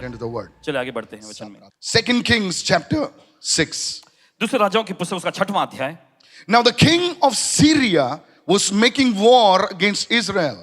into the word. चलिए आगे बढ़ते हैं वचन में। 2 Kings chapter 6. दूसरे राजाओं की पुस्तक उसका 6वां अध्याय। Now the king of Syria was making war against Israel.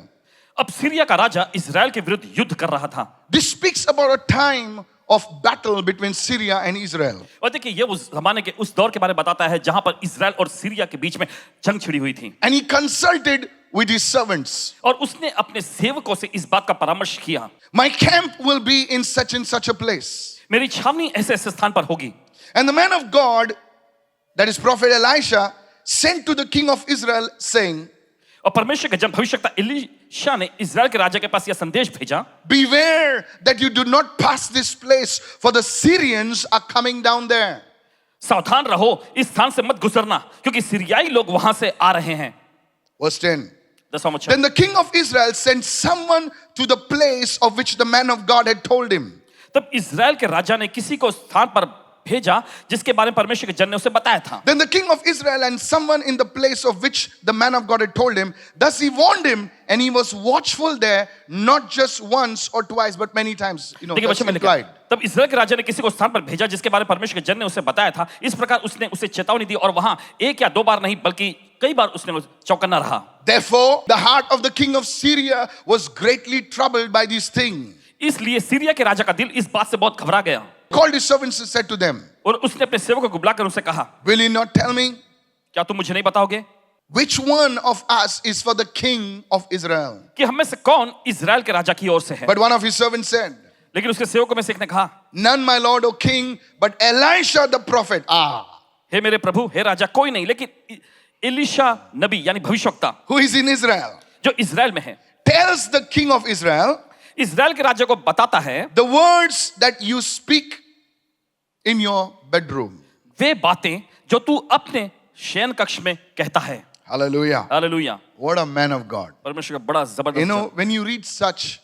अब सीरिया का राजा इजराइल के विरुद्ध युद्ध कर रहा था। This speaks about a time of battle between Syria and Israel. और देखिए ये उस जमाने के उस दौर के बारे में बताता है जहां पर इजराइल और सीरिया के बीच में जंग छिड़ी हुई थी। And he consulted with his servants. और उसने अपने सेवकों से इस बात का परामर्श किया, My camp will be in such and such a place. मेरी छावनी ऐसे ऐसे स्थान पर होगी। And the man of God, that is prophet Elisha, sent to the king of Israel saying, और परमेश्वर के जन भविष्यवक्ता एलीशा ने इजराइल के राजा के पास यह संदेश भेजा, beware that you do not pass this place, for the Syrians are coming down there. सावधान रहो, इस स्थान से मत गुजरना क्योंकि सीरियाई लोग वहां से आ रहे हैं। Verse 10. 10वां वचन। Then the king of Israel sent someone to the place of which the man of God had told him. तब इजराइल के राजा ने किसी को स्थान पर भेजा जिसके बारे में परमेश्वर के जन ने उसे बताया था। Then the king of Israel and someone in the place of which the man of God had told him, thus he warned him, and he was watchful there, not just once or twice, but many times. You know, देखिए that's वचन में लिखा है, implied. तब Israel के राजा ने किसी को स्थान पर भेजा जिसके बारे में परमेश्वर के जन ने उसे बताया था। इस प्रकार उसने उसे चेतावनी दी और वहां एक या दो बार नहीं बल्कि कई बार उसने चौकन्ना रहा। Therefore, the heart of the king of Syria was greatly troubled by these things. इसलिए सीरिया के राजा का दिल इस बात से बहुत घबरा गया Called his servants and said to them, और उसने अपने सेवकों को बुलाकर उनसे कहा, will you not tell me क्या तुम मुझे नहीं बताओगे which one of us is for the king of Israel? कि हम में से कौन इजराइल के राजा की ओर से है? But one of his servants said, लेकिन उसके सेवकों में से एक ने कहा, none, my lord, O king, but Elisha the prophet. हे मेरे प्रभु, हे राजा, कोई नहीं लेकिन एलीशा नबी यानी भविष्यवक्ता Who is in Israel, जो इजराइल में है, tells the king of Israel Israel के राजा को बताता है the words that you speak in your bedroom. वे बातें जो तू अपने शयन कक्ष में कहता है। Hallelujah. Hallelujah. What a man of God. परमेश्वर का बड़ा जबरदस्त। You know, when you read such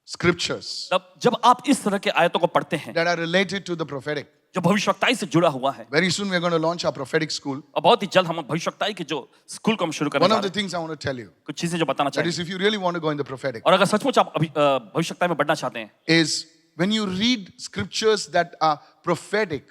scriptures तब जब आप इस तरह के आयतों को पढ़ते हैं that are related to the prophetic, जो भविष्यवक्ताई से जुड़ा हुआ है, very soon we're going to launch our prophetic school. और बहुत ही जल्द हम भविष्यवक्ताई के जो स्कूल को हम शुरू करने One जा of the रहे हैं। things I want to tell you, कुछ चीजें जो बताना that is, चाहिए, if you really want to go in the prophetic, और अगर सचमुच आप अभी भविष्यवक्ताई में बढ़ना चाहते हैं, is when you read scriptures that are prophetic,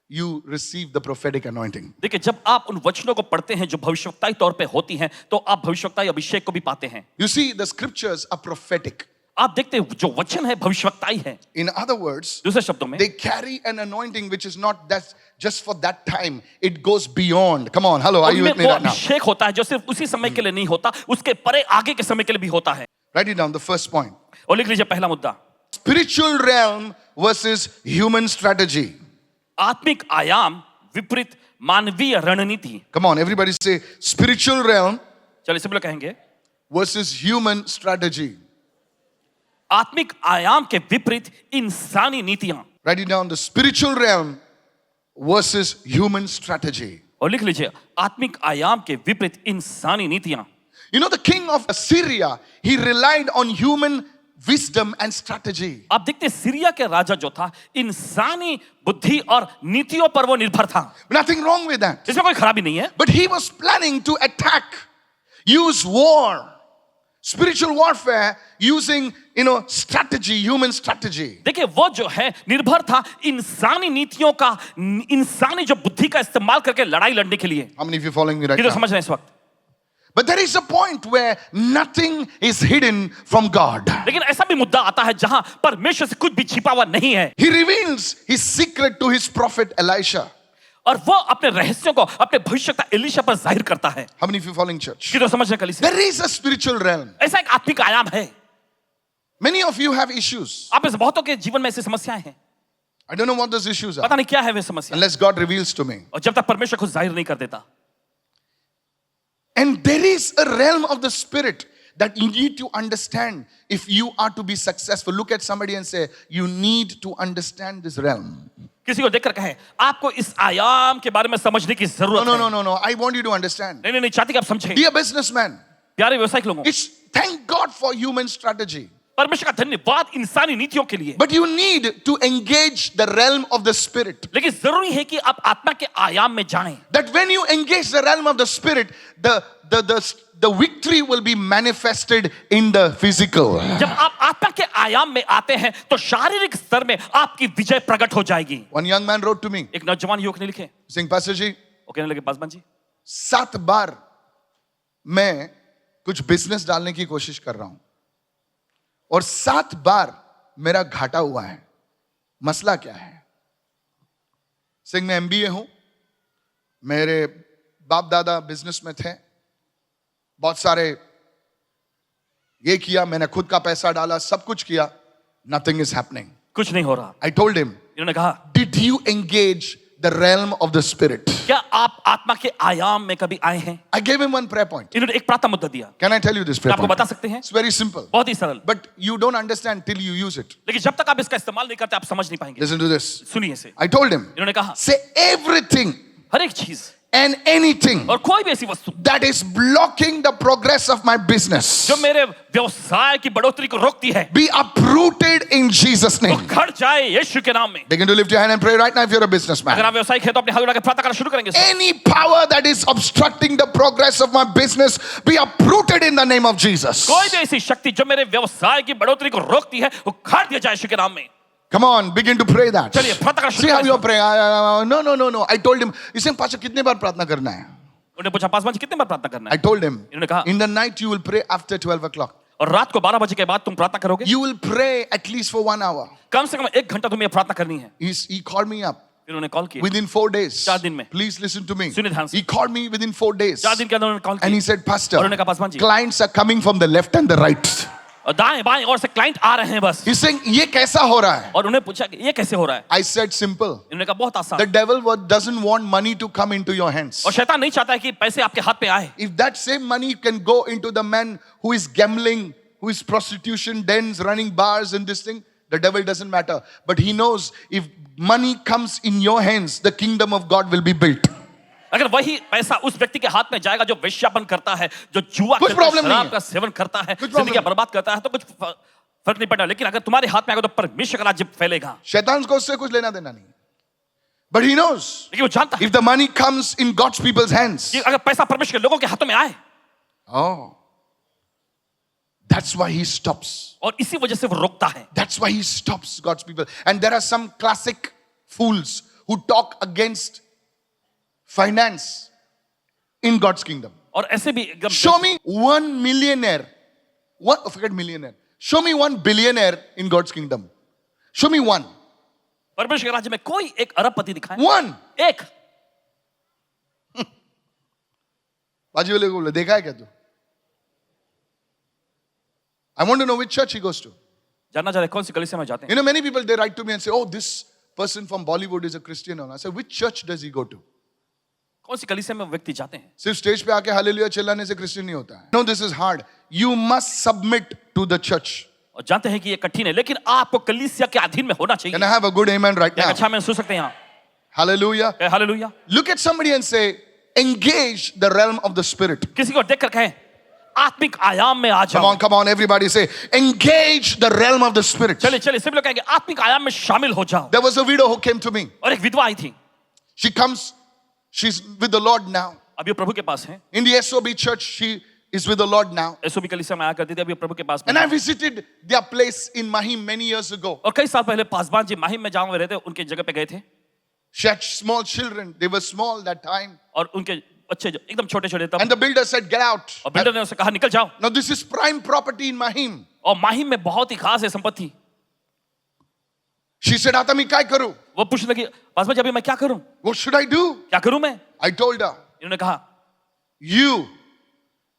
you receive the prophetic anointing. देखिए जब आप उन वचनों को पढ़ते हैं जो भविष्यवक्ताई तौर पे होती हैं, तो आप भविष्यवक्ताई अभिषेक को भी पाते हैं। You see, the scriptures are prophetic. आप देखते हैं जो वचन है भविष्यवक्ताई है। In other words, दूसरे शब्दों में they carry an anointing which is not that just for that time. It goes beyond. Come on, hello, are you उनमें with me वो right now? अभिषेक होता है जो सिर्फ उसी समय के लिए नहीं होता, उसके परे आगे के समय के लिए भी होता है। Write it down, the first point. और लिख लीजिए पहला मुद्दा, Spiritual realm versus human strategy. आत्मिक आयाम विपरीत मानवीय रणनीति। Come on, everybody say spiritual realm चलिए सब लोग कहेंगे, versus human strategy. आत्मिक आयाम के विपरीत इंसानी नीतियां। Write it down, the spiritual realm versus human strategy. और लिख लीजिए आत्मिक आयाम के विपरीत इंसानी नीतियां। You know, the king of Syria, he relied on human wisdom and strategy. आप देखते हैं सीरिया के राजा जो था इंसानी बुद्धि और नीतियों पर वो निर्भर था। Nothing wrong with that. इसमें कोई खराबी नहीं है, But he was planning to attack, use war, spiritual warfare using, strategy, human strategy. देखिए वो जो है निर्भर था इंसानी नीतियों का, इंसानी जो बुद्धि का इस्तेमाल करके लड़ाई लड़ने के लिए। How many of you following me right ये तो now? समझ रहे हैं इस वक्त। But there is a point where nothing is hidden from God. लेकिन ऐसा भी मुद्दा आता है जहां परमेश्वर से कुछ भी छिपा हुआ नहीं है, He reveals his secret to his prophet Elisha. और वो अपने रहस्यों को अपने भविष्यवक्ता एलीशा पर जाहिर करता है। How many of you following church? ये तो समझ रहे हैं कलीसिया। There is a spiritual realm. ऐसा एक आत्मिक आयाम है। Many of you have issues. आप में से बहुतों के जीवन में ऐसी समस्याएं हैं, I don't know what those issues पता are नहीं क्या है वे समस्या, unless God reveals to me. और जब तक परमेश्वर खुद जाहिर नहीं कर देता। And there is a realm of the spirit that you need to understand if you are to be successful. Look at somebody and say, you need to understand this realm. किसी को देखकर कहे आपको इस आयाम के बारे में समझने की जरूरत है। No. I want you to understand. नहीं चाहती कि आप समझें। Dear businessman, प्यारे व्यवसायिक लोगों, thank God for human strategy. परमेश्वर का धन्यवाद इंसानी नीतियों के लिए, But you need to engage the realm of the spirit. लेकिन जरूरी है कि आप आत्मा के आयाम में जाएं। That when you engage the realm of the spirit, the victory will be manifested in the physical. जब आप आत्मा के आयाम में आते हैं तो शारीरिक स्तर में आपकी विजय प्रकट हो जाएगी। One young man wrote to me, एक नौजवान युवक ने लिखे, saying, Pastor Ji, वो कहने लगे, पासवान जी 7 बार मैं कुछ बिजनेस डालने की कोशिश कर रहा हूं और 7 बार मेरा घाटा हुआ है, मसला क्या है? सिंह मैं MBA हूं, मेरे बाप दादा बिजनेस में थे, बहुत सारे ये किया, मैंने खुद का पैसा डाला, सब कुछ किया, नथिंग इज हैपनिंग। कुछ नहीं हो रहा। आई टोल्ड हिम, इन्होंने कहा, did you engage the realm of the spirit? क्या आप आत्मा के आयाम में कभी आए हैं? I gave him one prayer point. इन्होंने एक प्रार्थना मुद्दा दिया। Can I tell you this क्या prayer आपको point? बता सकते हैं? It's very simple, बहुत ही सरल, but you don't understand till you use it. लेकिन जब तक आप इसका इस्तेमाल नहीं करते आप समझ नहीं पाएंगे। Listen to this. सुनिए इसे। I told him, इन्होंने कहा, say everything हर एक चीज and anything और कोई भी ऐसी वस्तु that is blocking the progress of my business जो मेरे व्यवसाय की बढ़ोतरी को रोकती है, be uprooted in Jesus' वो name. खड़ जाए यीशु के नाम में। Begin to lift your hand and pray right now if you're a अगर businessman. आप व्यवसायिक है तो अपने हाथ उठा के प्रार्थना करना शुरू करेंगे। Any power that is obstructing the progress of my business be uprooted in the name of Jesus. कोई भी ऐसी शक्ति जो मेरे व्यवसाय की बढ़ोतरी को रोकती है वो खड़ दिया जाए यीशु के नाम में। Come on, begin to pray that. चलिए प्रार्थना करना See शुरू how करें। you're praying. No. I told him, he said, Pastor, कितने बार प्रार्थना करना है? उन्होंने पूछा, पासवान जी कितने बार प्रार्थना करना I है? told him, इन्होंने कहा, in the night you will pray after 12 o'clock. और रात को 12 बजे के बाद तुम प्रार्थना करोगे। You will pray at least for 1 hour. कम से कम 1 घंटा तुम्हें प्रार्थना करनी है। He called me up फिर उन्होंने कॉल किया। within 4 days. 4 दिन में। Please listen to me. सुनिए ध्यान से। He called me within 4 days. 4 दिन के अंदर उन्होंने कॉल And he किया said, Pastor, और उन्होंने कहा, Paswan ji clients are coming from the left and the right. और दाएं बाएं और से क्लाइंट आ रहे हैं बस। He's saying, ये कैसा हो रहा है? और उन्हें पूछा कि ये कैसे हो रहा है? I said, simple. इन्होंने कहा बहुत आसान। The devil doesn't want money to come into your hands. और शैतान नहीं चाहता है कि पैसे आपके हाथ में आए। If that same money can go into the man who is gambling, who is prostitution dens, running bars and this thing, the devil doesn't matter. But he knows if money comes in your hands, the kingdom of God will be built. अगर वही पैसा उस व्यक्ति के हाथ में जाएगा जो वेश्यापन करता है, जो जुआ कुछ खेलता है, प्रॉब्लम नहीं शराब है। का सेवन करता है, कुछ प्रॉब्लम जिंदगी बर्बाद करता है, तो कुछ फर्क नहीं पड़ता। लेकिन अगर तुम्हारे हाथ में आएगा तो परमेश्वर का राज्य फैलेगा। शैतान को उससे कुछ लेना देना नहीं. But he knows लेकिन वो जानता है if the money comes in God's people's hands, कि अगर पैसा परमेश्वर के लोगों के हाथों में आए, oh, that's why he stops. और इसी वजह से वो रोकता है। That's why he stops God's people. And there are some classic fools who talk against finance in God's kingdom. और ऐसे भी एकदम Show me one millionaire. Forget millionaire. Show me one billionaire in God's kingdom. Show me one. परमेश्वर के राज्य में कोई एक अरबपति दिखाए। One. एक। बाजी वाले को बोले देखा है क्या तू? I want to know which church he goes to. जानना चाहते हैं कौन सी कलीसिया में जाते हैं? You know, many people they write to me and say, "Oh, this person from Bollywood is a Christian." And I say, "Which church does he go to?" कौन सी कलीसिया में व्यक्ति जाते हैं? सिर्फ स्टेज पे आके हालेलुया चिल्लाने से क्रिश्चियन नहीं होता है. No, this is hard. You must submit to the church. और जानते हैं कि ये कठिन है, लेकिन आपको कलीसिया के अधीन में होना चाहिए। Can I have a good amen right एक now? अच्छा मैं सुन सकते हैं यहाँ। Hallelujah. Hallelujah. Look at somebody and say, engage the realm of the spirit. किसी को देखकर कहें आत्मिक आयाम में आ जाओ। Come on, everybody say, engage the realm of the spirit. चलिए सभी लोग कहेंगे आत्मिक आयाम में शामिल हो जाओ। There was a widow who came to me. और एक विधवा आई थी। She comes, she's with the Lord now. अभी वो प्रभु के पास है। In the SOB church, she is with the Lord now. SOB कलीसिया में आया करती थी, अभी वो प्रभु के पास में And I है। visited their place in Mahim many years ago. और कई साल पहले पासवान जी माहिम में जहाँ वो रहते उनके जगह पे गए थे। She had small children. They were small that time. और उनके बच्चे जो एकदम छोटे छोटे तब। And the builder said, get out. और बिल्डर ने उसे कहा निकल जाओ। Now this is prime property in Mahim. और माहिम में बहुत ही खास है संपत्ति। She said, आता मैं क्या करूं? वो पूछने लगी पासवान जी अभी मैं क्या करूं? What should I do? क्या करूं मैं? I told her, इन्होंने कहा you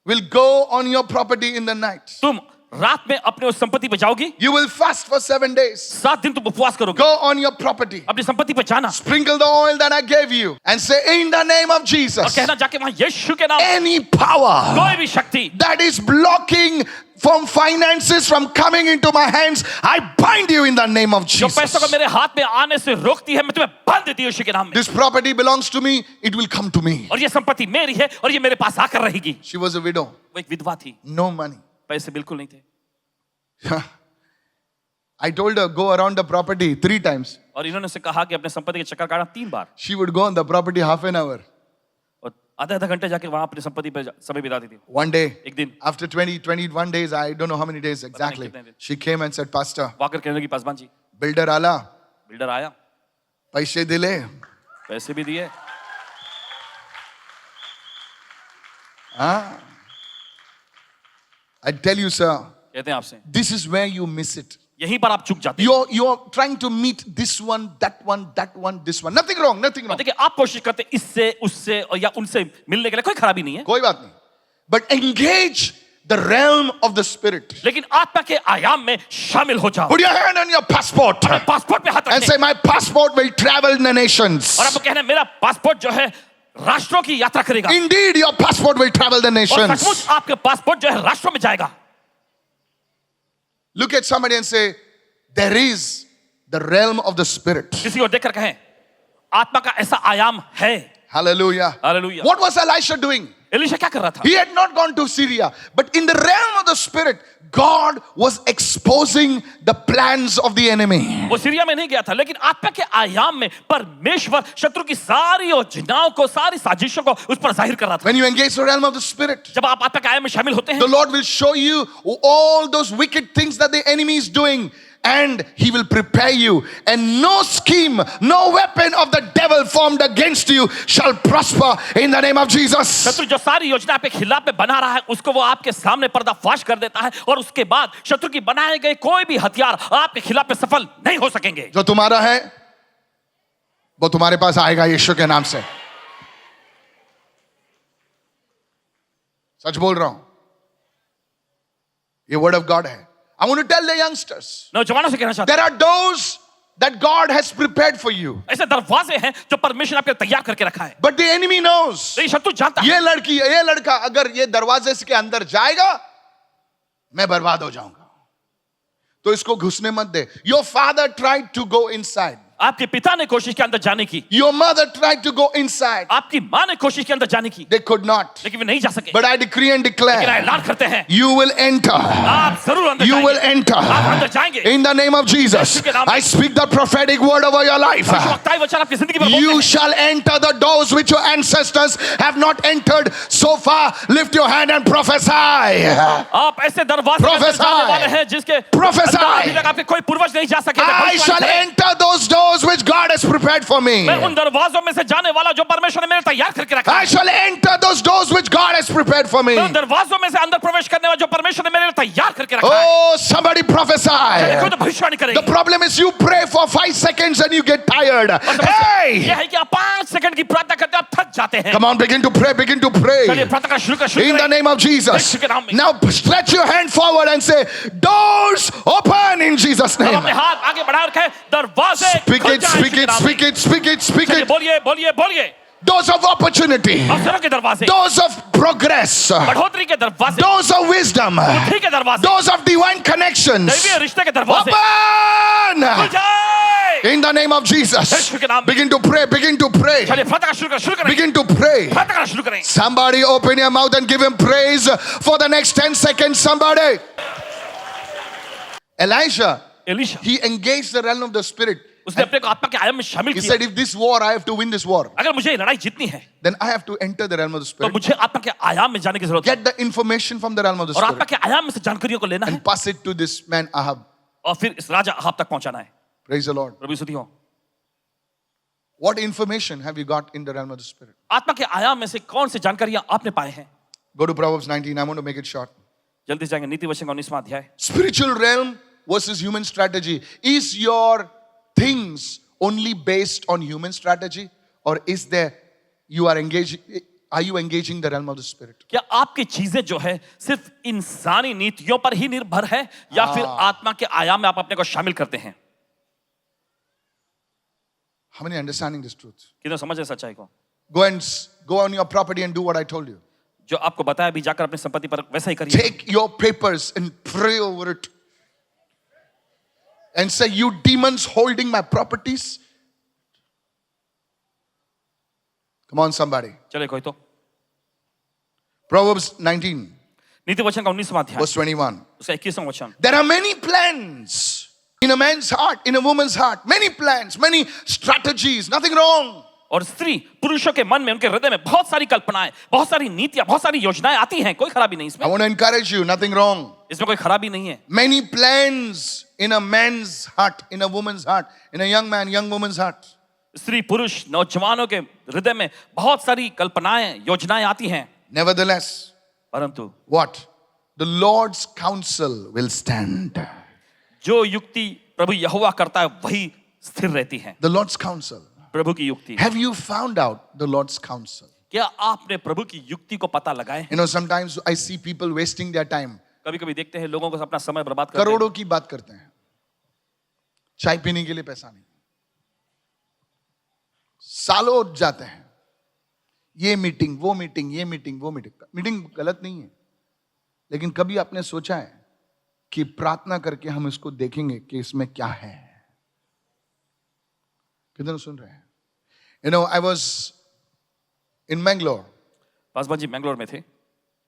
will go on your property in the night. तुम रात में अपने उस संपत्ति पे जाओगी। You will fast for 7 days. 7 दिन तुम उपवास करोगे। Go on your property. अपनी संपत्ति पे जाना। Sprinkle the oil that I gave you and say, in the name of और Jesus, कहना जाके वहां यीशु के नाम any power कोई भी शक्ति that is blocking from finances from coming into my hands, I bind you in the name of जो पैसों को Jesus. मेरे हाथ में आने से रोकती है मैं तुम्हें बांध देती हूं यीशु के नाम में। This property belongs to me. It will come to me. और ये संपत्ति मेरी है और ये मेरे पास आकर रहेगी। She was a widow. वो एक विधवा थी, No money. पैसे बिल्कुल नहीं थे। I told her, go around the property 3 times. और इन्होंने उसे कहा कि अपने संपत्ति के चक्कर काटना 3 बार। She would go on the property half an hour. और आधा घंटे जाके वहां अपनी संपत्ति पे समय बिता देती थी। One day, एक दिन after 21 days, I don't know how many days exactly, कितने दिन। she came and said, Pastor, walker कहने लगी, पासवान जी, builder आला, बिल्डर आया, पैसे दिले. पैसे भी दिए। I tell you, sir, कहते हैं आपसे, this is where you miss it. यहीं पर आप चूक जाते हैं। You're trying to meet this one, that one, that one, this one. Nothing wrong, nothing wrong. देखिए, आप कोशिश करते हैं इससे, उससे और या उनसे मिलने के लिए, कोई खराबी नहीं है। कोई बात नहीं. But engage the realm of the spirit. लेकिन आत्मा के आयाम में शामिल हो जाओ। Put your hand on your passport passport पे हाथ and रखें say, my passport will travel the nations. और आपको कहना है, मेरा पासपोर्ट जो है राष्ट्रों की यात्रा करेगा। Indeed, your passport will travel the और nations. सचमुच आपके पासपोर्ट जो है राष्ट्रों में जाएगा। Look at somebody and say, there is the realm of the spirit. किसी को देखकर कहें, आत्मा का ऐसा आयाम है। Hallelujah. Hallelujah. What was Elisha doing? Elisha क्या कर रहा था? He had not gone to Syria, but in the realm of the spirit, God was exposing the plans of the enemy. वो सीरिया में नहीं गया था, लेकिन आत्मा के आयाम में परमेश्वर शत्रु की सारी योजनाओं को, सारी साजिशों को उस पर जाहिर कर रहा था। When you engage the realm of the spirit, जब आप आत्मा के आयाम में शामिल होते हैं, the Lord will show you all those wicked things that the enemy is doing, and he will prepare you, and no scheme, no weapon of the devil formed against you shall prosper in the name of Jesus. शत्रु जो सारी योजना आपके खिलाफ में बना रहा है, उसको वो आपके सामने पर्दाफाश कर देता है, और उसके बाद शत्रु की बनाए गए कोई भी हथियार आपके खिलाफ में सफल नहीं हो सकेंगे। जो तुम्हारा है वो तुम्हारे पास आएगा यीशु के नाम से। सच बोल रहा हूं, ये वर्ड ऑफ गॉड है। I want to tell the youngsters, नौजवानों से कहना चाहता there are doors that God has prepared for you, हूं, ऐसे दरवाजे हैं जो परमेश्वर ने आपके तैयार करके रखा है। but the enemy knows. लेकिन शत्रु जानता है, ये लड़की, ये लड़का अगर ये दरवाजे के अंदर जाएगा, मैं बर्बाद हो जाऊंगा, तो इसको घुसने मत दे. Your father tried to go inside. आपके पिता ने कोशिश की अंदर जाने की, Your mother tried to go inside. आपकी माँ ने कोशिश की अंदर जाने की, They could not. लेकिन वे नहीं जा सके। But I decree and लेकिन declare, ऐलान करते हैं, you will enter. आप जरूर अंदर You will जाएंगे। enter. आप अंदर जाएंगे। In the name of Jesus, I speak the prophetic word over your life. वक्ताई वचन आपकी जिंदगी में बोलते You हैं। shall enter the doors which your ancestors have not entered so far. Lift your hand and prophesy. आप ऐसे दरवाजे के अंदर Prophesy. जाने वाले हैं जिसके Prophesy. अंदर अभी तक आपके कोई पूर्वज नहीं जा सके थे। I भविष्यवाणी shall करें। enter those doors which God has prepared for me. मैं उन दरवाजों में से जाने वाला जो परमेश्वर ने मेरे तैयार करके रखा I है। shall enter those doors which God has prepared for me. मैं उन दरवाजों में से अंदर प्रवेश करने वाला जो परमेश्वर ने मेरे लिए तैयार करके रखा है। Oh, somebody prophesy. कोई तो भविष्यवाणी The करेगी। problem is you pray for 5 seconds and you get tired. Hey! यह है कि आप 5 सेकंड की प्रार्थना करते हैं, आप थक जाते हैं। Come on, begin to pray, begin to pray. चलिए प्रार्थना करना शुरू In the करें। name of Jesus. यीशु के नाम में। Now stretch your hand forward and say, doors open in Jesus' अब name. अपने हाथ आगे बढ़ा रखे, दरवाजे Speak खुल it, जाएं speak यीशु के it, नाम में। speak it, speak it, speak चलिए it. बोलिए, बोलिए, बोलिए। Doors of opportunity. अवसरों के दरवाजे, Doors of progress. बढ़ोतरी के दरवाजे, Doors of wisdom. बुद्धि के दरवाजे, Doors of divine connections. दैवीय रिश्ते के दरवाजे खुल Open! जाए। In the name of Jesus. यीशु के नाम में। Begin to pray, begin to pray. चलिए प्रार्थना शुरू करें। Begin to pray. प्रार्थना करना शुरू करें। Somebody open your mouth and give him praise for the next 10 seconds. Somebody. Elisha, Elisha, he engaged the realm of the spirit. उसने अपने को आत्मा के आयाम में शामिल He किया। said, if this war, I have to win this war, अगर मुझे ये लड़ाई जीतनी है, then I have to enter the realm of the तो spirit, मुझे आत्मा के आयाम में जाने की जरूरत है get the information from the realm of the और आत्मा spirit, के आयाम में से जानकारियों को लेना है and pass it to this man Ahab. और फिर इस राजा अहाब तक पहुंचाना है। Praise the Lord. प्रभु स्तुति हो। What information have you got in the realm of the spirit? आत्मा के आयाम में से कौन सी जानकारियां आपने पाए हैं? Go to Proverbs 19. I want to make it short. जल्दी से जाएंगे नीति वचन का 19वां अध्याय। Spiritual realm versus human strategy. Is your things only based on human strategy, or is there you are engaging? Are you engaging the realm of the spirit? क्या आपकी चीजें जो है सिर्फ इंसानी नीतियों पर ही निर्भर है या फिर आत्मा के आयाम में आप अपने को शामिल करते हैं? How many are understanding this truth? कितने समझ है सच्चाई को? Go on your property and do what I told you. जो आपको बताया अभी जाकर अपनी संपत्ति पर वैसा ही करिए। Take your papers and pray over it. And say, you demons holding my properties. Come on, somebody. चले कोई तो Proverbs 19, नीति वचन का 19वां अध्याय verse 21. उसका 21वां वचन। There are many plans in a man's heart, in a woman's heart. Many plans, many strategies. Nothing wrong. और स्त्री पुरुषों के मन में, उनके हृदय में बहुत सारी कल्पनाएं, बहुत सारी नीतियां, बहुत सारी योजनाएं आती हैं। कोई खराबी नहीं I इसमें, want to encourage you, nothing wrong. इसमें कोई खराबी नहीं है। Many plans in a man's heart, in a woman's heart, in a young man, young woman's heart. स्त्री पुरुष नौजवानों के हृदय में बहुत सारी कल्पनाएं, योजनाएं आती हैं, Nevertheless, परंतु what? The Lord's counsel will stand. जो युक्ति प्रभु यहोवा करता है वही स्थिर रहती है। The Lord's counsel. प्रभु की युक्ति। Have you found out the Lord's counsel? क्या आपने प्रभु की युक्ति को पता लगाए हैं? You know, sometimes I see people wasting their time. कभी कभी देखते हैं लोगों को अपना समय बर्बाद करते हैं। करोड़ों की बात करते हैं, चाय पीने के लिए पैसा नहीं, सालों जाते हैं, ये मीटिंग वो मीटिंग, ये मीटिंग वो मीटिंग। मीटिंग गलत नहीं है, लेकिन कभी आपने सोचा है कि प्रार्थना करके हम इसको देखेंगे कि इसमें क्या है? कितने सुन रहे हैं? You know, I was in Bangalore, Paswan ji Mangalore में थे।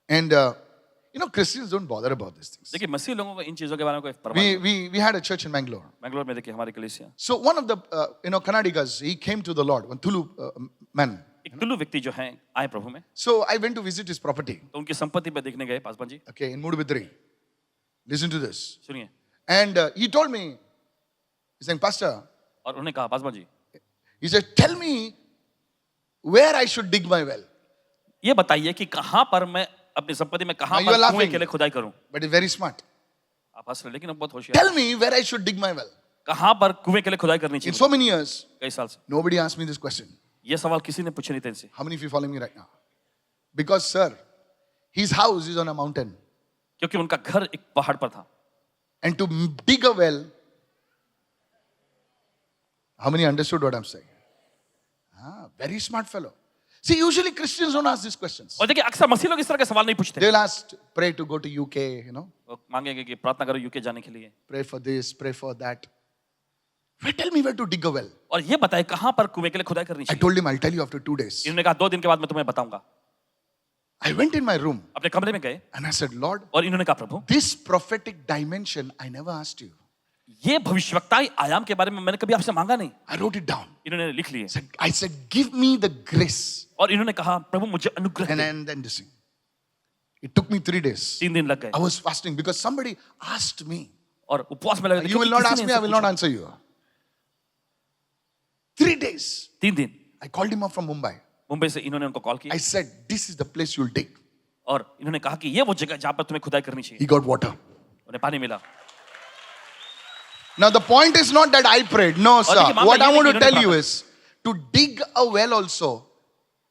and you know, Christians don't bother about these things. देखिए मसीह लोगों को इन चीजों के बारे में कोई परवाह नहीं। We had a church in Bangalore. Mangalore में देखिए हमारी कलीसिया, So one of the Kannadigas, he came to the Lord, one Tulu man. एक टुल्लू व्यक्ति जो हैं आए प्रभु में, So I went to visit his property, तो उनकी संपत्ति पे देखने गए Paswan ji. okay, in Mudubidri. Listen to this. सुनिए, And he told me, he's saying, Pastor, और उन्होंने कहा Paswan ji he said, tell me where I should dig my well. ये बताइए कि कहाँ पर मैं अपनी संपत्ति में कहाँ Now you are पर कुएं laughing. के लिए खुदाई करूं। But he's very smart. आप हंस रहे हैं, लेकिन अब बहुत होशियार। Tell me where I should dig my well. कहाँ पर कुएं के लिए खुदाई करनी In चाहिए? so many years, कई साल से nobody asked me this question. ये सवाल किसी ने पूछे नहीं थे इनसे, How many of you following me right now? Because, sir, his house is on a mountain. क्योंकि उनका घर एक पहाड़ पर था। And to dig a well, how many understood what I'm saying? Ah, very smart fellow. See, usually Christians don't ask these questions. और देखिए अक्सर मसीह लोग इस तरह के सवाल नहीं पूछते। They'll ask, pray to go to UK, you know, वो मांगेंगे कि प्रार्थना करो यूके जाने के लिए, pray for this, pray for that. Well, tell me where to dig a well. और ये बताए कहाँ पर कुएं के लिए खुदाई करनी I चाहिए। told him, I'll tell you after 2 days. इन्होंने कहा 2 दिन के बाद मैं तुम्हें बताऊंगा। I went in my room अपने कमरे में गए and I said, Lord, और इन्होंने कहा प्रभु this prophetic dimension, I never asked you. ये भविष्यवक्ताई आयाम के बारे में मैंने कभी आपसे मांगा नहीं। I wrote it down. इन्होंने लिख लिए I said, give me the grace. और इन्होंने कहा प्रभु मुझे अनुग्रह दे। And then this thing. It took me 3 days. 3 दिन लग गए I was fasting because somebody asked me. और उपवास में लगे। You will not ask me, I will not answer you. 3 days. 3 दिन I called him up from Mumbai. Mumbai से इन्होंने उनको कॉल I किया said, this is the place you'll dig. और इन्होंने कहा कि ये वो जगह जहाँ पर तुम्हें खुदाई करनी चाहिए। He got water. उन्हें पानी मिला। Now the point is not that I prayed. No, sir. देखिए, मामला What ये I नहीं want कि to इन्होंने tell you प्रार्थना- is, to dig a well also,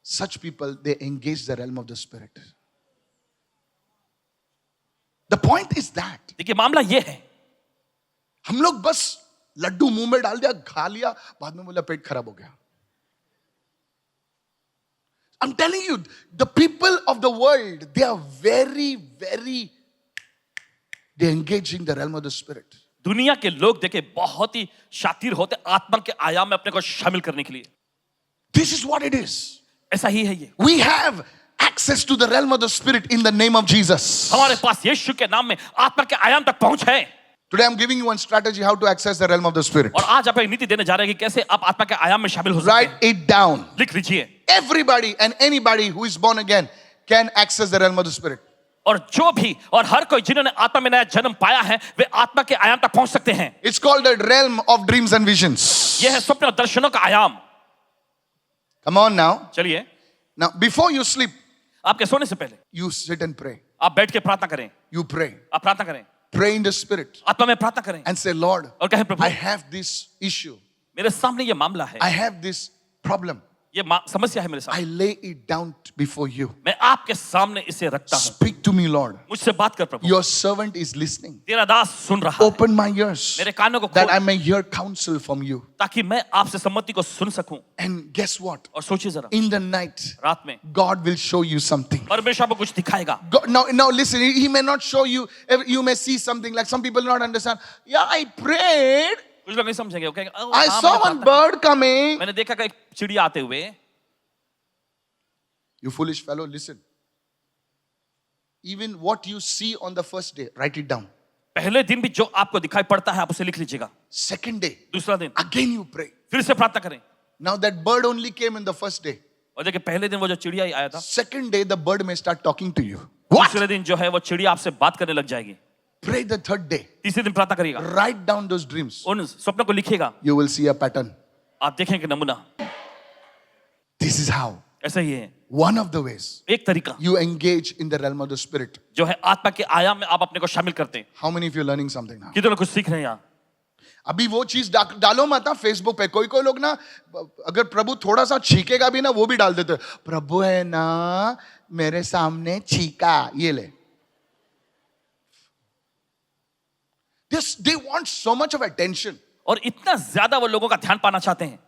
such people, they engage the realm of the spirit. The point is that, देखिए मामला ये है, हम लोग बस लड्डू मुंह में डाल दिया, खा लिया, बाद में बोला पेट खराब हो गया. I'm telling you, the people of the world, they are they're engaging the realm of the spirit. दुनिया के लोग देखे बहुत ही शातिर होते आत्मा के आयाम में अपने को शामिल करने के लिए। This is what it is. ऐसा ही है ये। We have access to the realm of the spirit in the name of Jesus. हमारे पास यीशु के नाम में आत्मा के आयाम तक पहुंच है। Today I'm giving you one strategy how to access the realm of the spirit. और आज आप एक नीति देने जा रहे हैं कि कैसे आप आत्मा के आयाम में शामिल हो सकते Write हैं। it down. लिख लीजिए। Everybody and anybody who is born again can access the realm of the spirit. और जो भी और हर कोई जिन्होंने आत्मा में नया जन्म पाया है वे आत्मा के आयाम तक पहुंच सकते हैं। It's called the realm of dreams and visions. यह है स्वप्न और दर्शनों का आयाम। Come on now. चलिए, Now, before you sleep, आपके सोने से पहले you sit and pray. आप बैठ के प्रार्थना करें। You pray. आप प्रार्थना करें, Pray in the spirit आत्मा में प्रार्थना करें and say, Lord, और कहें प्रभु I have this issue. मेरे सामने ये मामला है, I have this problem. ये समस्या है मेरे सामने, I lay it down before you. मैं आपके सामने इसे रखता हूँ। Speak to me, Lord. मुझसे बात कर प्रभु, Your servant is listening. तेरा दास सुन रहा है। Open my ears मेरे कानों को that खोल I may hear counsel from you. ताकि मैं आपसे सम्मति को सुन सकूं। And guess what? और सोचिए जरा, In the night, रात में God will show you something. परमेश्वर आपको कुछ दिखाएगा। God, now listen, He may not show you, you may see something like some people not understand. Yeah, I prayed. कुछ लोग नहीं समझेंगे, वो कहेंगे, I हाँ, saw मैंने one प्रार्थना bird coming. की। मैंने देखा कि एक चिड़िया आते हुए। You foolish fellow, listen. Even what you see on the first day, write it down. पहले दिन भी जो आपको दिखाई पड़ता है आप उसे लिख लीजिएगा। Second day, दूसरा दिन again you pray. फिर से प्रार्थना करें। Now that bird only came in the first day. और देखिए पहले दिन वो जो चिड़िया आया था, Second day, the bird may start talking to you. What? दूसरे दिन जो है वो चिड़िया आपसे बात करने लग जाएगी। Pray the third day. तीसरे दिन प्रार्थना करिएगा, Write down those dreams. उन स्वप्नों को लिखिएगा, You will see a pattern. आप देखेंगे नमूना। This is how. ऐसा ही है One of the ways एक तरीका you engage in the realm of the spirit. जो है आत्मा के आयाम में आप अपने को शामिल करते हैं। How many of you are learning something now? कितने लोग कुछ सीख रहे हैं यहाँ? अभी वो चीज डालो मत ना फेसबुक पे। कोई कोई लोग ना, अगर प्रभु थोड़ा सा छीकेगा भी ना, वो भी डाल देते हैं, प्रभु है ना मेरे सामने छीका, ये ले। They want so much of attention. और इतना ज्यादा वो लोगों का ध्यान पाना चाहते हैं।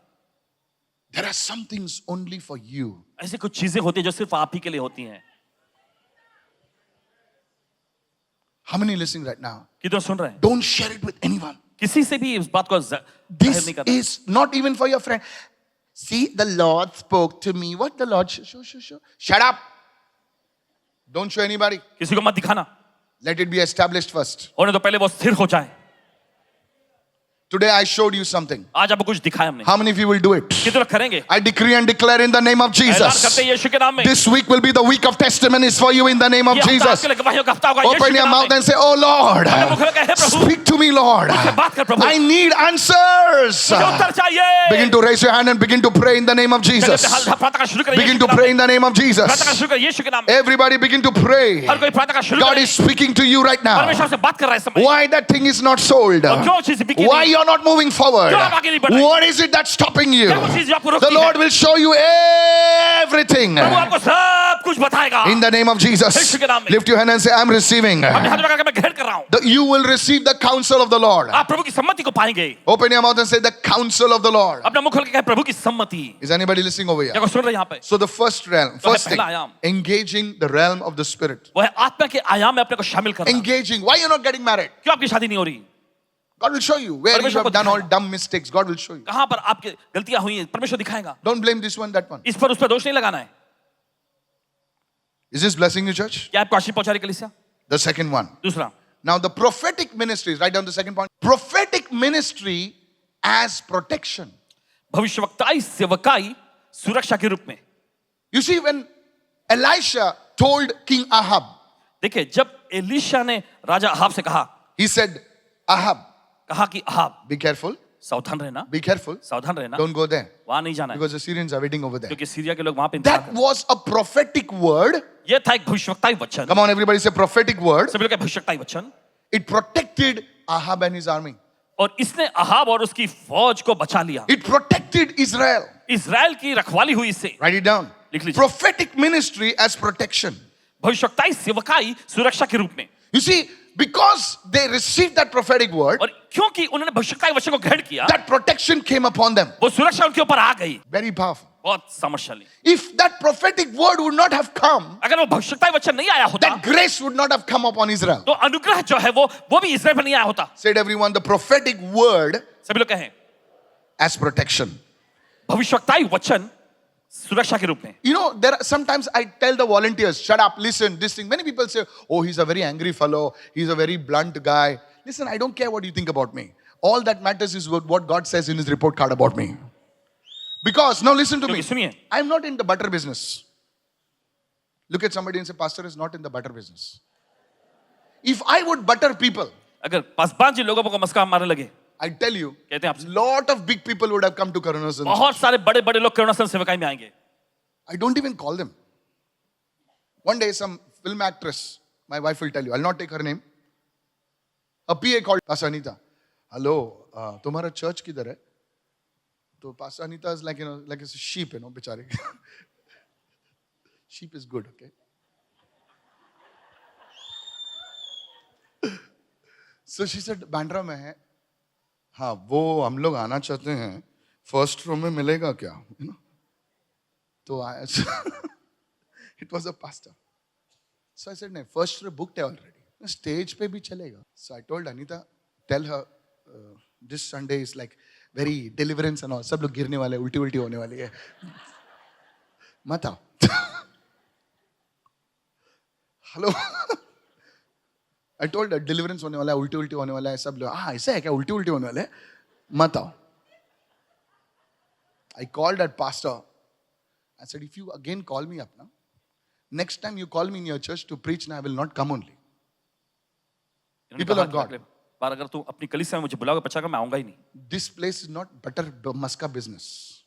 There are some things only for you. ऐसी कुछ चीजें होती है जो सिर्फ आप ही के लिए होती हैं। How many listening right now? कितने सुन रहे हैं? Don't share it with anyone. किसी से भी इस बात को जाहिर This नहीं करना। is not even for your friend. See, the Lord spoke to me. What the Lord? Shut up. Don't show anybody. किसी को मत दिखाना, Let it be established first. होने तो पहले वो स्थिर हो जाए। Today I showed you something. आज आपको कुछ दिखाया हमने। How many of you will do it? कितने लोग करेंगे? I decree and declare in the name of ऐलान करते Jesus. हैं यीशु के नाम में। This week will be the week of testimonies for you in the name of ये हफ्ता Jesus. आपके लिए गवाहियों का हफ्ता होगा यीशु Open के your नाम mouth में। and say, Oh Lord, अपने मुख में कहे, प्रभु speak to me, Lord. मुझसे बात कर प्रभु। I need answers. मुझे उत्तर चाहिए। Begin to raise your hand and begin to pray in the name of Jesus. प्रार्थना शुरू करें Begin यीशु to के नाम pray में। in the name of प्रार्थना Jesus. शुरू करें यीशु के नाम में। Everybody begin to pray. हर कोई प्रार्थना शुरू God करे। is speaking to you right now. परमेश्वर से बात कर रहा है इस समय। Why that thing is not sold? और क्यों चीज़ बिकी Why नहीं? you're not moving forward? क्यों आप आगे नहीं बढ़ रहे? What is it that's stopping you? क्या वो चीज़ जो आपको रोकती The Lord है? will show you everything. प्रभु आपको सब कुछ बताएगा। In the name of Jesus. यीशु के नाम में। Lift your hand and say, I'm receiving. अपने हाथ में करके मैं ग्रहण कर रहा हूँ। You will receive the counsel of the Lord. आप प्रभु की सम्मति को पाएंगे। Open your mouth and say, the counsel of the Lord. अपना मुख खोल के कहे प्रभु की सम्मति। Is anybody listening over here? क्या कोई सुन रहे हैं यहाँ पे? So the first realm, first thing, पहला आयाम। engaging the realm of the spirit. वो है आत्मा के आयाम में अपने को शामिल करना। Engaging. Why you're not getting married? क्यों आपकी शादी नहीं हो रही? God will show you where you परमेश्वर have को done all दिखाएगा। dumb mistakes. God will show you. कहाँ पर आपकी गलतियां हुई हैं? परमेश्वर दिखाएगा। Don't blame this one, that one. इस पर उस पर दोष नहीं लगाना है। Is this blessing you, church? क्या आपको आशीष पहुंचा रही कलीसिया? The second one. दूसरा, Now the prophetic ministries, write down the second point. Prophetic ministry as protection. भविष्यवक्ताई सेवकाई सुरक्षा के रूप में। You see, when Elisha told King Ahab, देखिए जब एलीशा ने राजा अहाब से कहा he said, Ahab, कि अहाब be careful, सावधान रहना, be careful. सावधान रहना, Don't go there वहां नहीं जाना है because the Syrians are waiting over there. क्योंकि सीरिया के लोग वहां पे इंतजार That कर रहे was a prophetic word. हैं। ये था एक भविष्यवक्ताई वचन। Come on, everybody say prophetic word. सभी लोग का भविष्यवक्ताई वचन। It protected Ahab and his army. और इसने अहाब और उसकी फौज को बचा लिया। It protected Israel. इजराइल की रखवाली हुई इससे। Write it down. लिख लीजिए। Prophetic ministry as protection. भविष्यवक्ताई सेवकाई सुरक्षा के रूप में। You see, because they received that prophetic word, और क्योंकि उन्होंने भविष्यवक्ताई वचन को ग्रहण किया, that protection came upon them. वो सुरक्षा उनके ऊपर आ गई। Very powerful. बहुत सामर्थ्यशाली। If that prophetic word would not have come, अगर वो भविष्यवक्ताई वचन नहीं आया होता, that grace would not have come upon Israel. तो अनुग्रह जो है वो भी इस्राएल पर नहीं आया होता। Said everyone, the prophetic word सभी लोग कहें as protection. भविष्यवक्ताई वचन सुरक्षा के रूप में। You know, there are, sometimes I tell the volunteers, shut up, listen, this thing. Many people say, oh, he's a very angry fellow. He's a very blunt guy. Listen, I don't care what you think about me. All that matters is what God says in his report card about me. Because, now listen to me. क्योंकि सुनिए, I'm not in the butter business. Look at somebody and say, pastor is not in the butter business. If I would butter people, अगर पासवान जी लोगों को मस्का मारने लगे, I tell you, कहते हैं आपसे lot of big people would have come to Karunasan. बहुत सारे बड़े बड़े लोग करुणासन सेवकाई में आएंगे। I don't even call them. One day, some film actress, my wife will tell you, I'll not take her name. A PA called Pastor Anita. Hello, तुम्हारा church किधर है? तो Pastor Anita is like, like a sheep, बेचारे. Sheep is good, okay? So she said, Bandra में है. हाँ, वो हम लोग आना चाहते हैं. फर्स्ट रो में मिलेगा क्या? तो it was a pastor. So I said, no, first row booked already. Stage पे भी चलेगा. So I told Anita, tell her, this Sunday is like very deliverance and all. सब लोग गिरने वाले, उल्टी उल्टी होने वाली है. मत आओ. Hello. I told her, deliverance होने वाला है, उल्टी उल्टी होने वाला है, सब लोग, ऐसा है क्या, उल्टी उल्टी होने वाला है? मत आओ. I called that pastor. I said, if you again call me up now, next time you call me in your church to preach, I will not come only. इन्होंने People कहा of कि God. अगले बार अगर तू अपनी कलीसिया में मुझे बुलाओगे पछागा मैं आऊंगा ही नहीं This place is not butter maska business.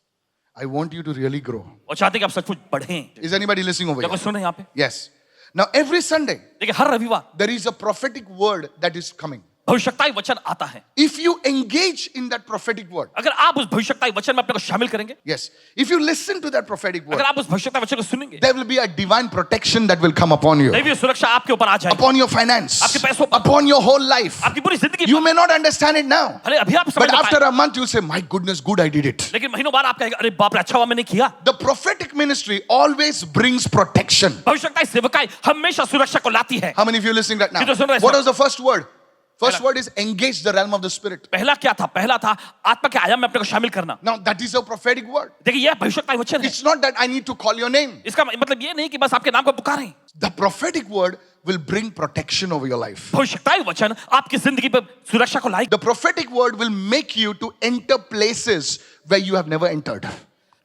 I want you to really grow. और चाहते कि आप सचमुच बढ़ें Is anybody listening over क्या here? कोई सुन रहे हैं यहाँ पे Yes. Now every Sunday, देखिए हर रविवार there is a prophetic word that is coming. भविष्यताई वचन आता है If you engage in that prophetic word, अगर आप उस भविष्यताई वचन में अपने को शामिल करेंगे yes, if you listen to that prophetic word, अगर आप उस भविष्यताई वचन को सुनेंगे there will be a divine protection that will come upon you, दैवीय सुरक्षा आपके ऊपर आ जाएगी upon your finance, आपके पैसों पर upon your whole life. आपकी पूरी जिंदगी You may not understand it now, भले अभी आप समझ but नहीं after पाए a month you say, my goodness, good I did it. लेकिन महीनों बाद आप कहेंगे अरे बाप रे अच्छा हुआ मैंने किया The prophetic ministry always brings protection. भविष्यताई सेवकाई हमेशा सुरक्षा को लाती है How many of you are listening right now? ये तो सुन रहे हैं What सब। was the first word? First पहला- word is engage the realm of the spirit. पहला क्या था पहला था आत्मा के आयाम में अपने को शामिल करना Now that is a prophetic word. देखिए यह भविष्यताई वचन है It's not that I need to call your name. इसका मतलब ये नहीं कि बस आपके नाम को पुकारें The prophetic word will bring protection over your life. भविष्यताई वचन आपकी जिंदगी पर सुरक्षा को लाएगी The prophetic word will make you to enter places where you have never entered.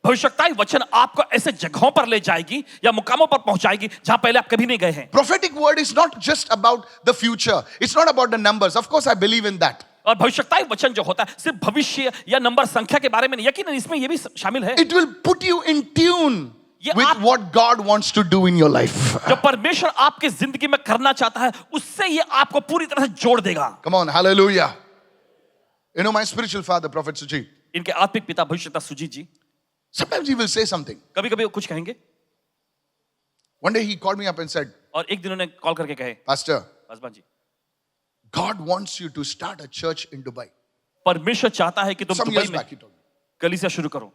भविष्यताई वचन आपको ऐसे जगहों पर ले जाएगी या मुकामों पर पहुंचाएगी जहां पहले आप कभी नहीं गए हैं Prophetic word is not just about the future. It's not about the numbers. Of course, I believe in that. और भविष्यताई वचन जो होता है सिर्फ भविष्य या नंबर संख्या के बारे में नहीं यकीनन इसमें ये भी शामिल है It will put you in tune ये with आप- what God wants to do in your life. जो परमेश्वर आपके जिंदगी में करना चाहता है उससे ये आपको पूरी तरह से जोड़ देगा Come on, hallelujah. You know, my spiritual father, Prophet Sujit, इनके आत्मिक पिता भविष्यता सुजीत जी sometimes he will say something. कभी कभी कुछ कहेंगे One day he called me up and said, और एक दिन उन्होंने कॉल करके कहे Pastor, Paswan ji God wants you to start a church in Dubai. परमेश्वर चाहता है कि तुम Some दुबई years में back he told me. कलीसिया शुरू करो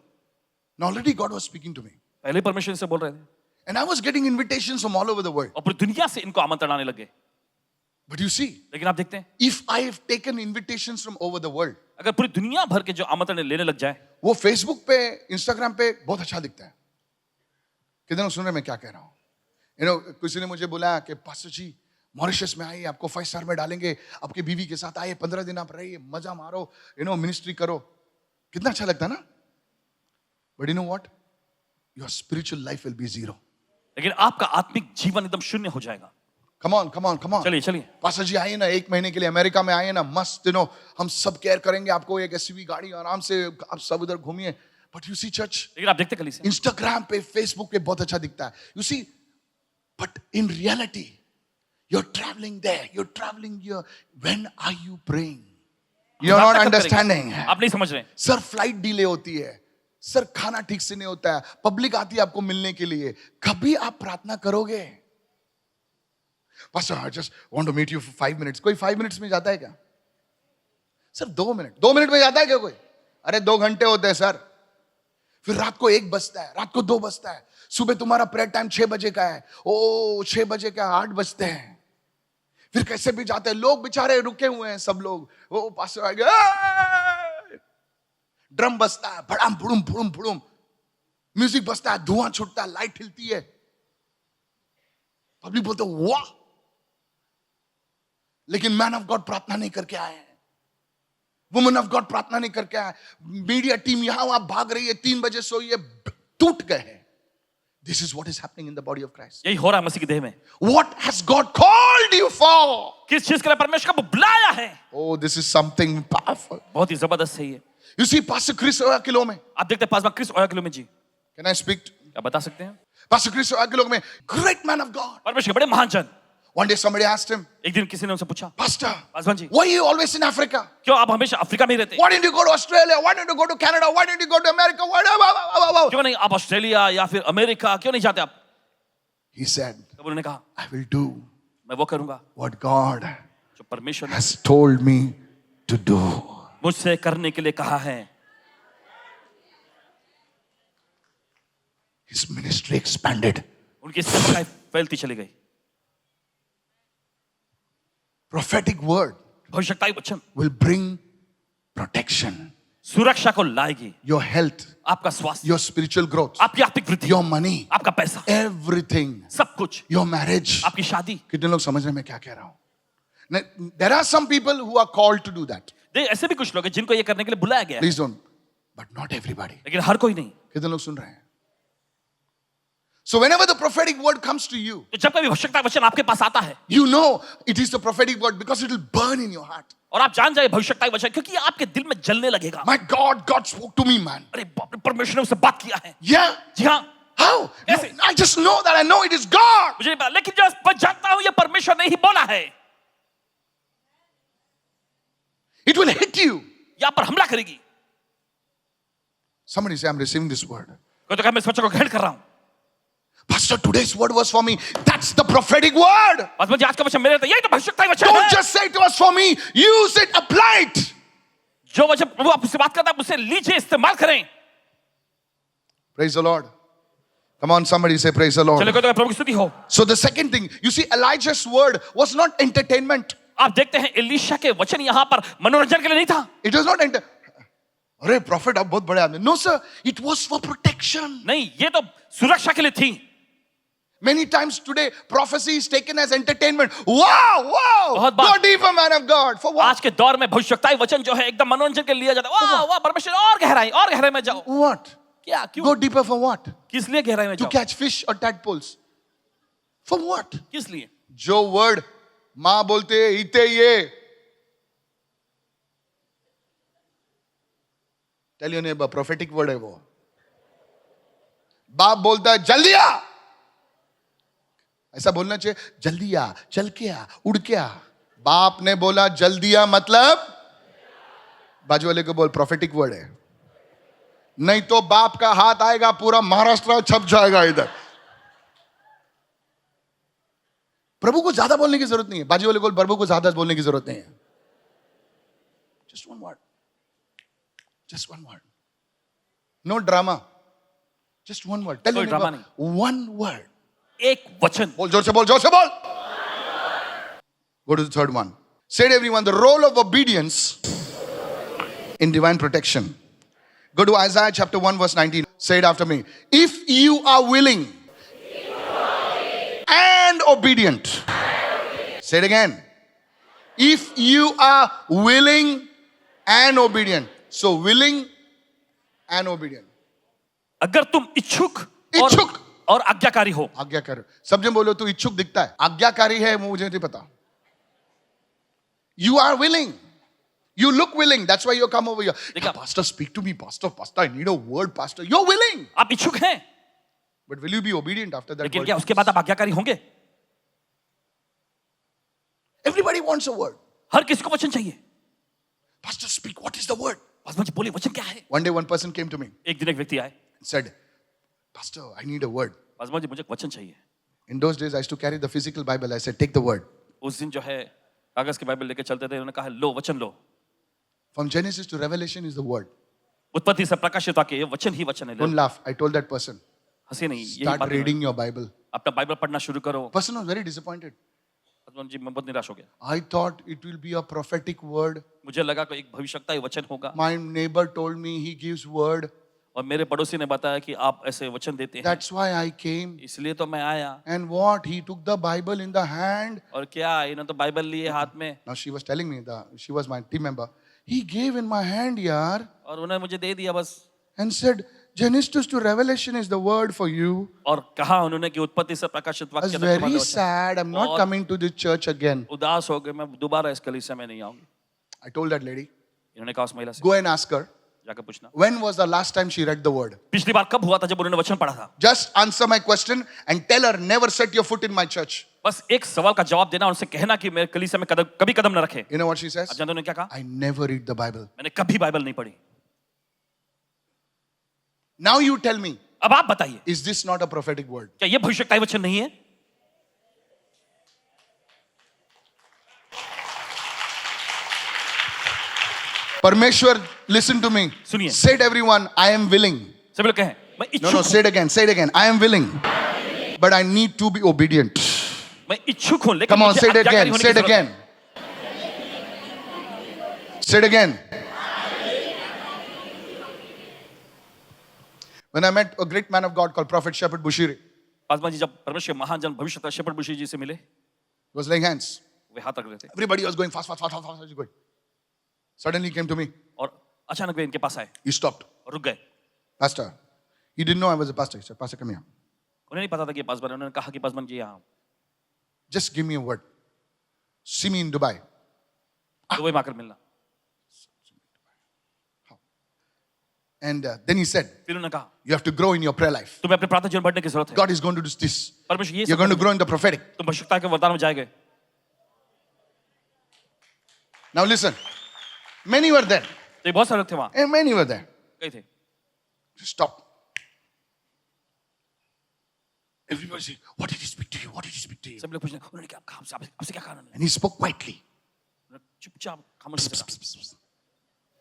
Now already God was speaking to me. पहले परमेश्वर से बोल रहे थे And I was getting invitations from all over the world. और पूरी दुनिया से इनको आमंत्रण आने लगे But you see, लेकिन आप देखते हैं if I have taken invitations from over the world, अगर पूरी दुनिया भर के जो आमंत्रण लेने लग जाए वो Facebook पे, Instagram पे बहुत अच्छा दिखता है. कितने लोग सुन रहे हैं मैं क्या कह रहा हूँ? You know, किसी ने मुझे बोला कि पास्टर जी मॉरिशस में आइए आपको 5 स्टार में डालेंगे आपकी बीवी के साथ आइए 15 दिन आप रहिए मजा मारो मिनिस्ट्री करो कितना अच्छा लगता है ना but you know what your spiritual life will be zero लेकिन आपका आत्मिक जीवन एकदम शून्य हो जाएगा come on come on come on चलिए चलिए पास्टर जी आइए ना 1 महीने के लिए अमेरिका में आइए ना मस्त हम सब केयर करेंगे आपको एक एसयूवी गाड़ी आराम से आप सब उधर घूमिए बट यू सी चर्च लेकिन आप देखते कलीसिया इंस्टाग्राम पे फेसबुक पे बहुत अच्छा दिखता है you see but in reality you're traveling there you're traveling here when are you praying you're आप not कब करेंगे? understanding आप नहीं समझ रहे सर फ्लाइट डिले होती है सर खाना ठीक से नहीं होता है पब्लिक आती है आपको मिलने के लिए कभी आप प्रार्थना करोगे Pastor, I just want to meet you for 5 minutes. कोई 5 minutes में जाता है क्या सर 2 मिनट 2 मिनट में जाता है क्या कोई अरे 2 घंटे होते हैं सर फिर रात को 1 बजता है रात को 2 बजता है सुबह तुम्हारा प्रेयर टाइम 6 बजे का है ओ 6 बजे का 8 बजते हैं फिर कैसे भी जाते हैं लोग बेचारे रुके हुए हैं सब लोग वो पास्टर आ गया ड्रम बजता है भड़ाम भुड़ुम भुड़ुम भुड़ुम म्यूजिक बजता है धुआं छूटता है लाइट हिलती है पब्लिक बोलते वाह लेकिन मैन ऑफ गॉड प्रार्थना नहीं करके आए हैं वुमन ऑफ गॉड प्रार्थना नहीं करके आए मीडिया टीम यहां वहां भाग रही है 3 बजे सोई है टूट गए हैं This is what is happening in the body of Christ. यही हो रहा है मसीह की देह में What has God called you for? किस चीज के लिए परमेश्वर को बुलाया है Oh, this is something powerful. बहुत ही जबरदस्त है ये You see, Pastor Chris Oyakhilome में. आप देखते हैं पासवान क्रिस ओयाखिलो में जी Can I speak? क्या बता सकते हैं Pastor Chris Oyakhilome में, great man of God. परमेश्वर के बड़े महान जन One day somebody asked him, एक दिन किसी ने उनसे पूछा Pastor, Paswan ji why are you always in Africa? क्यों आप हमेशा अफ्रीका में ही रहते हैं Why didn't you go to Australia? Why didn't you go to Canada? Why didn't you go to America? क्यों नहीं आप ऑस्ट्रेलिया या फिर अमेरिका क्यों नहीं जाते आप He said, तब उन्होंने कहा I will do मैं वो करूंगा what God जो परमेश्वर ने has told me to do. मुझसे करने के लिए कहा है His ministry expanded. उनकी सेवकाई फैलती चली गई Prophetic word भविष्यताई वचन will bring protection, सुरक्षा को लाएगी your health, आपका स्वास्थ्य your spiritual growth, आपकी आर्थिक वृद्धि your money, आपका पैसा everything, सब कुछ your marriage. आपकी शादी कितने लोग समझ रहे हैं मैं क्या कह रहा हूं? There are some people who are called to do that. ऐसे भी कुछ लोग हैं जिनको ये करने के लिए बुलाया गया है Please don't but not everybody. लेकिन हर कोई नहीं. कितने लोग सुन रहे हैं? So whenever the prophetic word comes to you, तो जब कभी भविष्यता वचन आपके पास आता है, you know it is the prophetic word because it will burn in your heart. और आप जान जाए भविष्यता वचन, क्योंकि ये आपके दिल में जलने लगेगा. My God spoke to me, man. अरे बाप रे, परमेश्वर ने उससे बात किया है. Yeah. जी हाँ. How? No, कैसे? I just know that I know it is God. मुझे नहीं पता, लेकिन जो मैं जानता हूं ये परमेश्वर ने ही बोला है. It will hit you. ये आप पर हमला करेगी. Somebody say, I'm receiving this word. कोई तो कहे मैं इस वचन को ग्रहण कर रहा हूं. Pastor, today's word was for me. That's the prophetic word. बस मुझे आज का वचन मेरे लिए, यही तो भविष्यता वचन Don't है. just say it was for me. Use it, apply it. जो वचन प्रभु आपसे बात करता है उसे लीजिए, इस्तेमाल करें. Praise the Lord. Come on, somebody say, praise the चलो Lord. कोई तो प्रभु की स्तुति हो. So the second thing, you see, Elijah's word was not entertainment. आप देखते हैं एलीशा के वचन यहाँ पर मनोरंजन के लिए नहीं था. It was not अरे prophet आप बहुत बड़े आदमी. No sir, it was for protection. नहीं, ये तो सुरक्षा के लिए थी. Many times today, prophecy is taken as entertainment. Wow. बहुत बार. Go deeper, man of God. For what? आज के दौर में भविष्यताई वचन जो है एकदम मनोरंजन के लिए लिया जाता है. वाह वाह परमेश्वर, और गहराई में जाओ. What? क्या, क्यों, Go deeper for what? किस लिए गहराई में To जाओ? catch fish or tadpoles? For what? किस लिए? जो word माँ बोलते इते ये. Tell your neighbor, prophetic word है वो. बाप बोलता है जल्दी आ. ऐसा बोलना चाहिए, जल्दी आ, चल के आ, उड़ के आ. बाप ने बोला जल्दी आ मतलब बाजू वाले को बोल prophetic word है. नहीं तो बाप का हाथ आएगा, पूरा महाराष्ट्र छप जाएगा इधर. प्रभु को ज्यादा बोलने की जरूरत नहीं है. बाजू वाले को प्रभु को ज्यादा बोलने की जरूरत नहीं है. Just one word. Just one word. No drama. Just one word. Tell कोई your drama neighbor, one word. एक वचन. बोल जोर से बोल, जोर से बोल. Go to the third one. Said everyone, the role of obedience in divine protection. Go to Isaiah chapter 1 verse 19. Say it after me. If you are willing and obedient. Say it again. If you are willing and obedient. So willing and obedient. अगर तुम इच्छुक और आज्ञाकारी हो. आज्ञाकारी. सब जन बोलो तू इच्छुक दिखता है, आज्ञाकारी है मुझे नहीं पता. You are willing. You look willing. That's why you come over here. Pastor, speak to me. Pastor, I need a word. Pastor, you're willing. आप इच्छुक हैं. But will you be obedient after that? लेकिन क्या उसके बाद आप आज्ञाकारी होंगे? Everybody wants a word. हर किसी को वचन चाहिए. Pastor, speak. What is the word? बस मुझे बोलिए वचन क्या है? One day one person came to me. एक दिन एक व्यक्ति आए. Said, Pastor, I need a word. बस मुझे वचन चाहिए. In those days, I used to carry the physical Bible. I said, take the word. उस दिन जो है कागज की बाइबल लेके चलते थे. उन्होंने कहा लो वचन लो. From Genesis to Revelation is the word. उत्पत्ति से प्रकाशित वाक्य ये वचन ही वचन है. Don't laugh. I told that person. हंसी नहीं. यही Start बात है. reading your Bible. अपना बाइबल पढ़ना शुरू करो. Person was very disappointed. जी मैं बहुत निराश हो गया. I thought it will be a prophetic word. मुझे लगा कि एक भविष्यताई वचन होगा. My neighbor told me he gives word. और मेरे पड़ोसी ने बताया कि आप ऐसे वचन देते हैं. That's why I came. इसलिए तो मैं आया. And what? He took the Bible in the hand. और क्या इन्होंने तो बाइबल लिए हाथ में. Now she was telling me she was my team member. He gave in my hand, yaar. और उन्होंने मुझे दे दिया बस. And said, Genesis to Revelation is the word for you. और कहा उन्होंने कि उत्पत्ति से प्रकाशित I was वाक्य very sad. I'm not coming to this church again. उदास हो गए. मैं दोबारा इस कलीसिया में नहीं आऊंगी. I told that lady, इन्होंने कहा उस महिला से go and ask her, जाकर पूछना when was the last time she read the word? पिछली बार कब हुआ था जब उन्होंने वचन पढ़ा था. Just answer my question and tell her, never set your foot in my church. बस एक सवाल का जवाब देना. उनसे कहना कि मेरे कलीसिया में कभी कदम न रखे. You know what she says? आप जानते हो उन्होंने क्या कहा? I never read the Bible. मैंने कभी बाइबल नहीं पढ़ी. Now you tell me, अब आप बताइए, is this not a prophetic word? क्या ये भविष्यताई वचन नहीं है? Parmeshwar, listen to me. सुनिए. Said everyone, I am willing. सभी लोग कहें मैं No, इच्छुक no, हूं. say it again. Say it again. I am willing. But I need to be obedient. मैं इच्छुक हूं लेकिन Come on, मुझे say it आज्ञाकारी again. होने Say की it जरूरत है. again. Say it again. When I met a great man of God called Prophet Shepherd Bushiri, Paswan ji जब परमेश्वर के महान जन भविष्यता शेफर्ड बुशी जी से मिले, he was laying hands. वे हाथ रख रहे थे Everybody was going fast. Going. Suddenly he came to me. और अचानक वे इनके पास आए He stopped. और और रुक गए. Pastor, he didn't know I was a pastor. He said, Pastor, come here. उन्हें नहीं पता था कि ये पासवान है. उन्होंने कहा कि पासवान जी यहाँ Just give me a word. See me in Dubai. Dubai में आकर मिलना. And then he said, फिर उन्होंने कहा you have to grow in your prayer life. तुम्हें अपने प्रार्थना जीवन बढ़ने की जरूरत है. God is going to do this. परमेश्वर ये You're सब going to करेंगे. grow in the prophetic. तुम भविष्यता के वरदान में जाएंगे. Now listen. Many were there. तो ये बहुत सारे लोग थे वहां. And many were there. कई थे. Stop. Everybody say, what did he speak to you? What did he speak to you? सब लोग पूछने उन्होंने क्या कहा आपसे क्या कहा उन्होंने. And he spoke quietly. चुपचाप खामोश से कहा.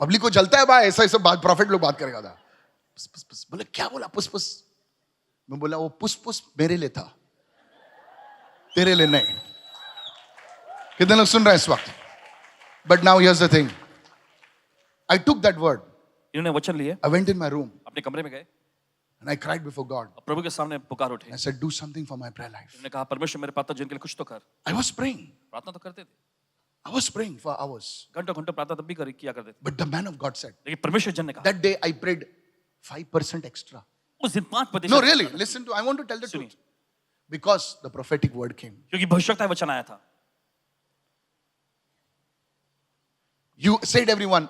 पब्लिक को चलता है भाई ऐसा ऐसा बात प्रॉफिट लोग बात करेगा था. बोले क्या बोला पुस पुस. मैं बोला वो पुस पुस मेरे लिए था तेरे लिए नहीं. कितने लोग सुन रहे हैं इस वक्त. But now here's the thing. I took that word. इन्होंने वचन लिए. I went in my room अपने कमरे में गए. and I cried before God. और प्रभु के सामने पुकार उठे. I said, do something for my prayer life. उन्होंने कहा परमेश्वर मेरे प्रार्थना जीवन के लिए कुछ तो कर. I was praying. प्रार्थना तो करते थे. I was praying for hours. घंटों घंटों प्रार्थना तब भी किया करते थे. But the man of God said, लेकिन परमेश्वर जन ने कहा that day I prayed 5% extra. उस दिन 5%. No, really. Listen to, I want to tell the truth. Because the prophetic word came. क्योंकि भविष्यता वचन आया था. You said everyone,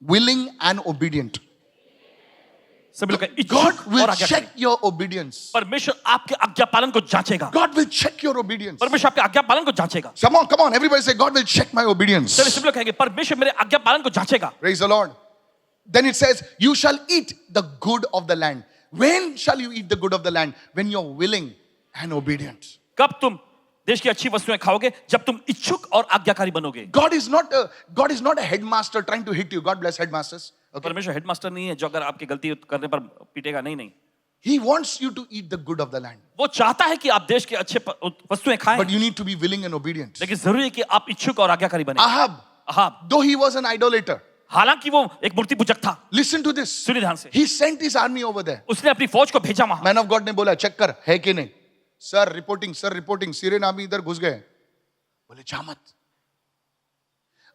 willing and obedient. सभी लोग God इच्छुक will और आज्ञाकारी. check your obedience. परमेश्वर आपके आज्ञा पालन को जांचेगा. God will check your obedience. परमेश्वर आपके आज्ञा पालन को जांचेगा. Come on, everybody say, God will check my obedience. चलिए सभी लोग कहेंगे परमेश्वर मेरे आज्ञा पालन को जांचेगा. Praise the Lord. Then it says, you shall eat the good of the land. When shall you eat the good of the land? When you're willing and obedient. कब तुम देश की अच्छी वस्तुएं खाओगे? जब तुम इच्छुक और आज्ञाकारी बनोगे. God is not a headmaster trying to hit you. God bless headmasters. Okay? परमेश्वर हेडमास्टर नहीं है जो अगर आपकी गलती करने पर पीटेगा. नहीं नहीं. He wants you to eat the good of the land. वो चाहता है कि आप देश के अच्छे वस्तुएं खाएं. But you need to be willing and obedient. लेकिन जरूरी है कि आप इच्छुक और आज्ञाकारी बने. Ahab, though he was an idolater, हालांकि वो एक मूर्ति पूजक था. listen to this. सुनिए ध्यान से. He sent his army over there. उसने अपनी फौज को भेजा वहां. Man of God ने बोला चेक कर है कि नहीं. सर रिपोर्टिंग सीरियन आर्मी इधर घुस गए. बोले जा मत.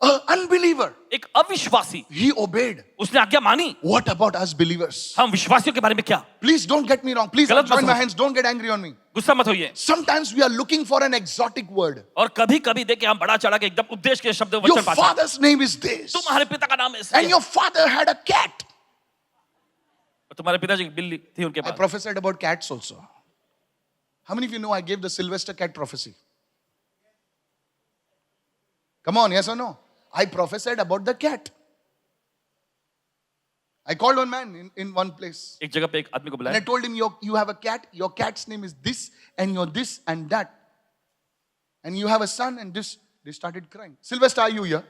Unbeliever, एक अविश्वासी, he obeyed. उसने आज्ञा मानी. What about us believers? हम विश्वासियों के बारे में क्या? Please don't get me wrong. Please गलत मत join my समझ. hands. Don't get angry on me. गुस्सा मत होइए. Sometimes we are looking for an exotic word. और कभी कभी देखिए हम बढ़ा चढ़ा के एकदम उपदेश के शब्द Your वचन पाते हैं. father's name is this. तुम्हारे पिता का नाम है And ऐसे. your father had a cat. और तुम्हारे पिताजी की बिल्ली थी उनके I pass. prophesied about cats also. How many of you know I gave the Sylvester cat prophecy? Come on, yes or no? I prophesied about the cat. I called one man in one place. एक जगह पे एक आदमी को And I बुलाया. told him, you have a cat, your cat's name is this, and you're this and that. And you have a son and this. They started crying. Sylvester, are you here?